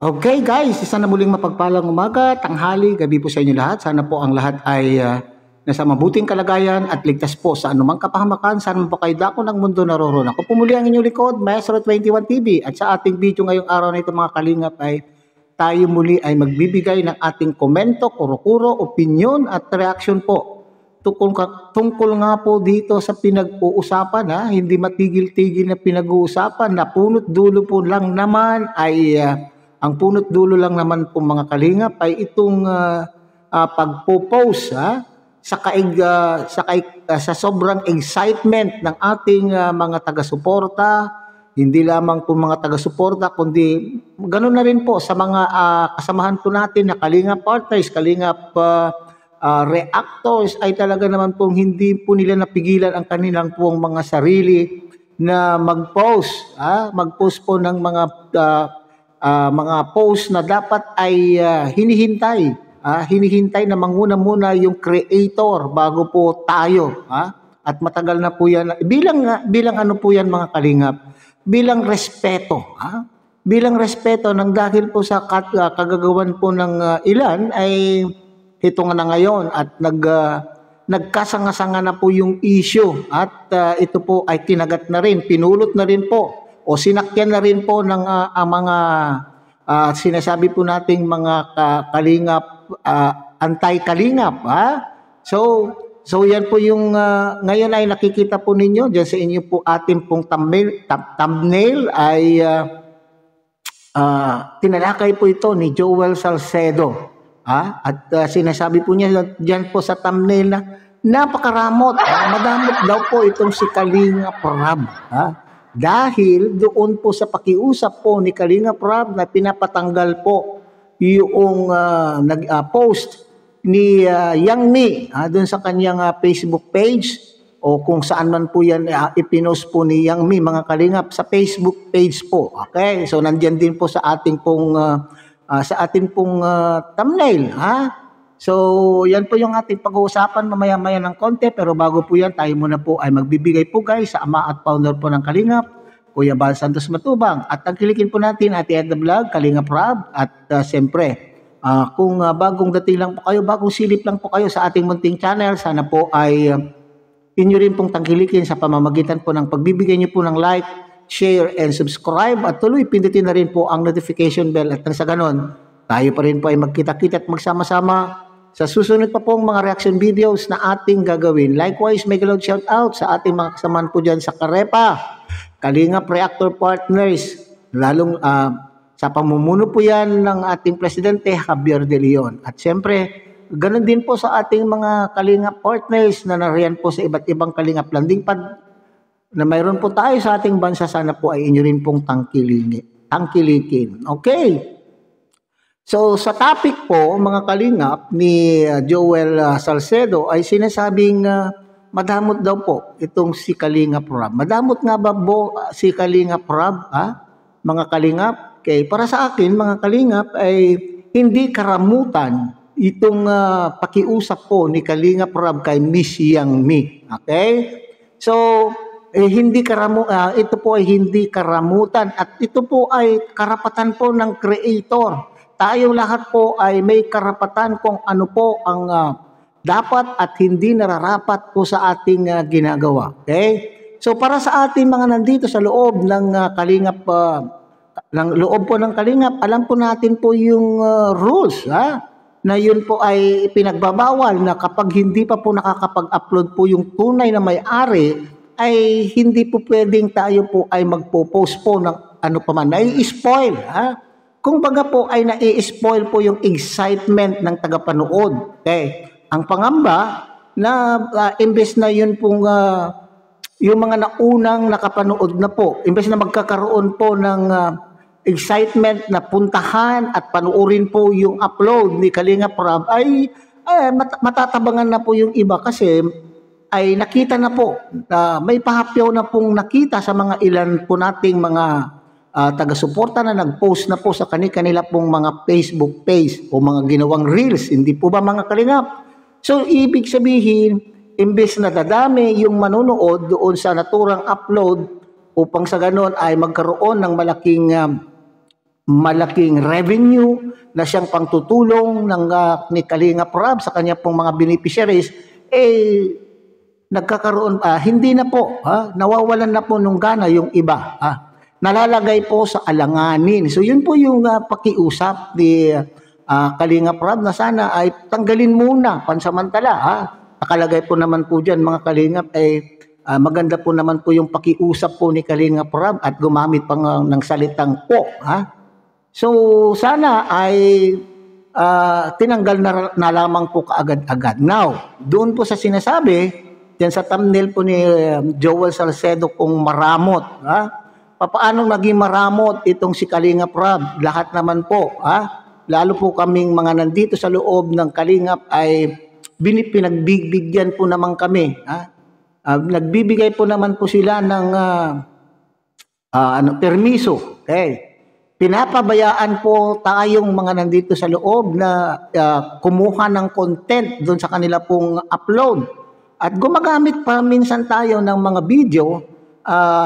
Okay guys, isa na muling mapagpalang umaga, tanghali, gabi po sa inyo lahat. Sana po ang lahat ay nasa mabuting kalagayan at ligtas po sa anumang kapahamakan. Sana po kayo dako ng mundo naroroon. Ako po muli ang inyong likod, Maestro 21 TV. At sa ating video ngayong araw na ito mga kalingap ay tayo muli ay magbibigay ng ating komento, kuro-kuro, opinion at reaction po. Tungkol nga po dito sa pinag-uusapan, hindi matigil-tigil na pinag-uusapan na punot dulo po lang naman ay... ang punot dulo lang naman po mga kalingap ay itong pagpo-post sa sobrang excitement ng ating mga taga-suporta, hindi lamang po mga taga-suporta kundi ganoon na rin po sa mga kasamahan po natin na kalingap partners, kalingap reactors ay talaga naman pong hindi po nila napigilan ang kanilang pong mga sarili na mag-post po ng mga post na dapat ay hinihintay na manguna muna yung creator bago po tayo, at matagal na po yan bilang ano po yan mga kalingap, bilang respeto ng dahil po sa kagagawan po ng ilan ay ito nga na ngayon at nagkasanga-sanga na po yung issue at ito po ay kinagat na rin, pinulot na rin po o sinakyan na rin po ng mga sinasabi po nating mga kalingap, anti-kalingap. So yan po yung ngayon ay nakikita po ninyo dyan sa inyo po ating pong thumbnail ay tinalakay po ito ni Joel Salcedo. At sinasabi po niya dyan po sa thumbnail na napakaramot, madamot daw po itong si Kalingap Rab. Dahil doon po sa pakiusap po ni Kalingap Rab na pinapatanggal po yung nag-post ni Yang Mi doon sa kanyang Facebook page o kung saan man po yan ipinost po ni Yang Mi mga kalingap sa Facebook page po. Okay? So nandiyan din po sa ating pong thumbnail. So, yan po yung ating pag-uusapan mamaya-maya ng konti. Pero bago po yan, tayo muna po ay magbibigay po guys sa ama at founder po ng Kalingap, Kuya Bal Santos Matubang. At tangkilikin po natin Ate Edna Vlog, Kalingap Rab. At siyempre, kung bagong dating lang po kayo, bagong silip lang po kayo sa ating munting channel, sana po ay inyo rin pong tangkilikin sa pamamagitan po ng pagbibigay nyo po ng like, share, and subscribe. At tuloy, pindutin na rin po ang notification bell. At sa ganon, tayo pa rin po ay magkita-kita at magsama-sama sa susunod pa pong mga reaction videos na ating gagawin. Likewise, may galawad shout out sa ating mga kasamahan po dyan sa Karepa, Kalingap Reactor Partners, lalong sa pamumuno po yan ng ating Presidente Javier De Leon. At siyempre, ganun din po sa ating mga Kalingap Partners na nariyan po sa iba't ibang Kalingap Landing Pad na mayroon po tayo sa ating bansa. Sana po ay inyo rin pong tangkilikin. Okay. So sa topic po mga kalingap ni Joel Salcedo ay sinasabing madamot daw po itong si Kalingap Rab. Madamot nga ba po si Kalingap Rab? Mga kalingap, okay. Para sa akin mga kalingap ay hindi karamutan itong pakiusap po ni Kalingap Rab kay Miss Yang Mi. Okay? So ito po ay hindi karamutan at ito po ay karapatan po ng creator. Tayo lahat po ay may karapatan kung ano po ang dapat at hindi nararapat po sa ating ginagawa. Okay? So para sa ating mga nandito sa loob ng Kalingap, ng Kalingap, alam po natin po yung rules, na yun po ay pinagbabawal na kapag hindi pa po nakakapag-upload po yung tunay na may-ari, ay hindi po pwedeng tayo po ay magpo-post po ng ano pa man, nai-spoil, Kung baga po ay nai-spoil po yung excitement ng tagapanood. Okay? Ang pangamba na imbes na yun pong yung mga naunang nakapanood na po, imbes na magkakaroon po ng excitement na puntahan at panuorin po yung upload ni Kalingap Rab, ay matatabangan na po yung iba kasi ay nakita na po, may pahapyaw na pong nakita sa mga ilan po nating mga taga-suporta na nag-post na po sa kanila pong mga Facebook page o mga ginawang reels, hindi po ba mga kalingap? So, ibig sabihin, imbes na dadami yung manonood doon sa naturang upload upang sa ganon ay magkaroon ng malaking malaking revenue na siyang pangtutulong ni Kalingap Rab sa kanya pong mga beneficiaries, nagkakaroon, hindi na po, nawawalan na po nung gana yung iba. Nalalagay po sa alanganin. So yun po yung pakiusap ni Kalingap Rab na sana ay tanggalin muna pansamantala. Nakalagay po naman po dyan mga Kalingap maganda po naman po yung pakiusap po ni Kalingap Rab at gumamit pa ng salitang po. So sana ay tinanggal na lamang po kaagad-agad. Now, doon po sa sinasabi, yan sa thumbnail po ni Joel Salcedo kung maramot. Paano naging maramot itong si Kalingap Rab? Lahat naman po. Lalo po kaming mga nandito sa loob ng Kalingap ay pinagbibigyan po naman kami. Nagbibigay po naman po sila ng permiso. Okay. Pinapabayaan po tayong mga nandito sa loob na kumuha ng content doon sa kanila pong upload. At gumagamit pa minsan tayo ng mga video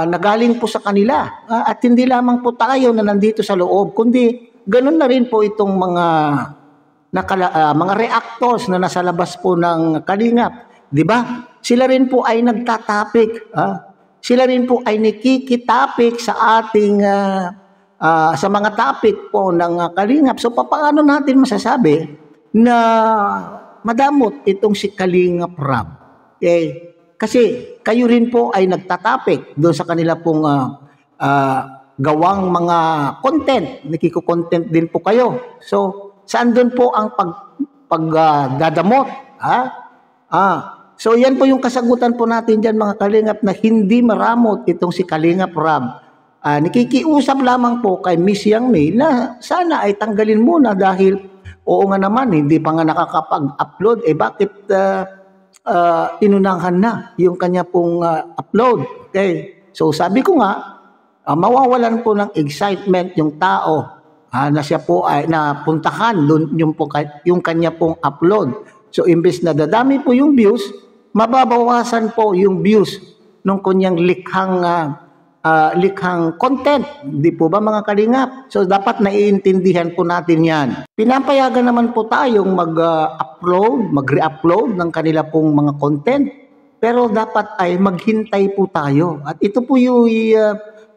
na galing po sa kanila. At hindi lamang po tayo na nandito sa loob, kundi ganun na rin po itong mga reactors na nasa labas po ng Kalingap. Di ba? Sila rin po ay nagtatapik. Sila rin po ay nakikitapik sa ating sa mga topic po ng Kalingap. So paano natin masasabi na madamot itong si Kalingap Rab? Kasi kayo rin po ay nagtatapik doon sa kanila pong gawang mga content. Nakiko-content din po kayo. So saan doon po ang pagdadamot? So yan po yung kasagutan po natin dyan mga Kalingap na hindi maramot itong si Kalingap Rab. Nakikiusap lamang po kay Miss Yang May na sana ay tanggalin muna dahil oo nga naman hindi pa nga nakakapag-upload. Bakit inunahan na yung kanya pong upload? Okay. So sabi ko nga, mawawalan po ng excitement yung tao na siya po ay napuntahan doon yung kanya pong upload. So imbes na dadami po yung views, mababawasan po yung views ng kanyang likhang content. Di po ba mga Kalingap? So dapat naiintindihan po natin yan. Pinapayagan naman po tayong mag-re-upload ng kanila pong mga content. Pero dapat ay maghintay po tayo. At ito po yung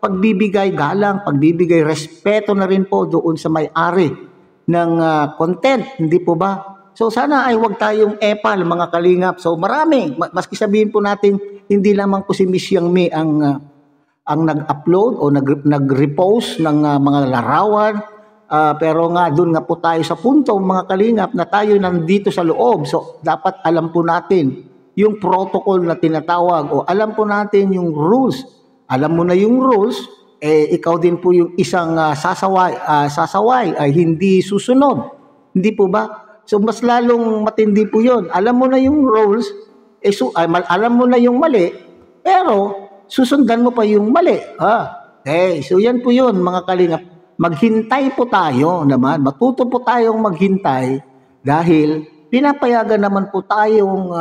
pagbibigay galang, pagbibigay respeto na rin po doon sa may-ari ng content. Hindi po ba? So sana ay wag tayong epal mga Kalingap. So marami, maski sabihin po natin hindi lamang po si Miss Yang May ang nag-upload o nag-repost ng mga larawan. Pero nga doon nga po tayo sa punto mga Kalingap na tayo nandito sa loob. So dapat alam po natin yung protocol na tinatawag o alam po natin yung rules. Alam mo na yung rules, ikaw din po yung isang sasaway ay hindi susunod. Hindi po ba? So mas lalong matindi po yun. Alam mo na yung rules, alam mo na yung mali, pero susundan mo pa yung mali. So yan po yun mga Kalingap. Maghintay po tayo naman. Matuto po tayong maghintay dahil pinapayagan naman po tayong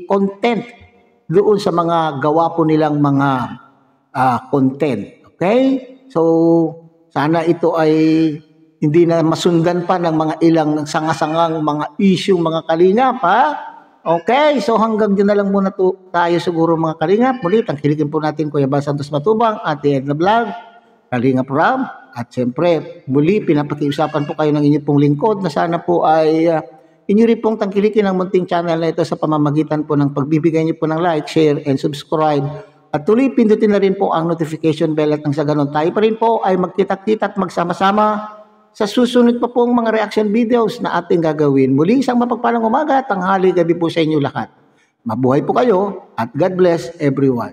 content doon sa mga gawa po nilang mga content. Okay? So sana ito ay hindi na masundan pa ng mga ilang sanga-sangang mga issue mga Kalingap. Okay, so hanggang dyan na lang muna tayo siguro mga Kalingap. Muli, tangkilikin po natin Kuya Bal Santos Matubang at The Edna Vlog, Kalingap Rab. At siyempre, muli, pinapakiusapan po kayo ng inyong pong lingkod na sana po ay inyo rin pong tangkilikin ang munting channel na ito sa pamamagitan po ng pagbibigay niyo po ng like, share, and subscribe. At tuloy, pindutin na rin po ang notification bell at nang sa ganun tayo pa rin po ay magkita-kita at magsama-sama sa susunod pa pong mga reaction videos na ating gagawin. Muli isang mapagpalang umaga, tanghali, gabi po sa inyo lahat. Mabuhay po kayo at God bless everyone.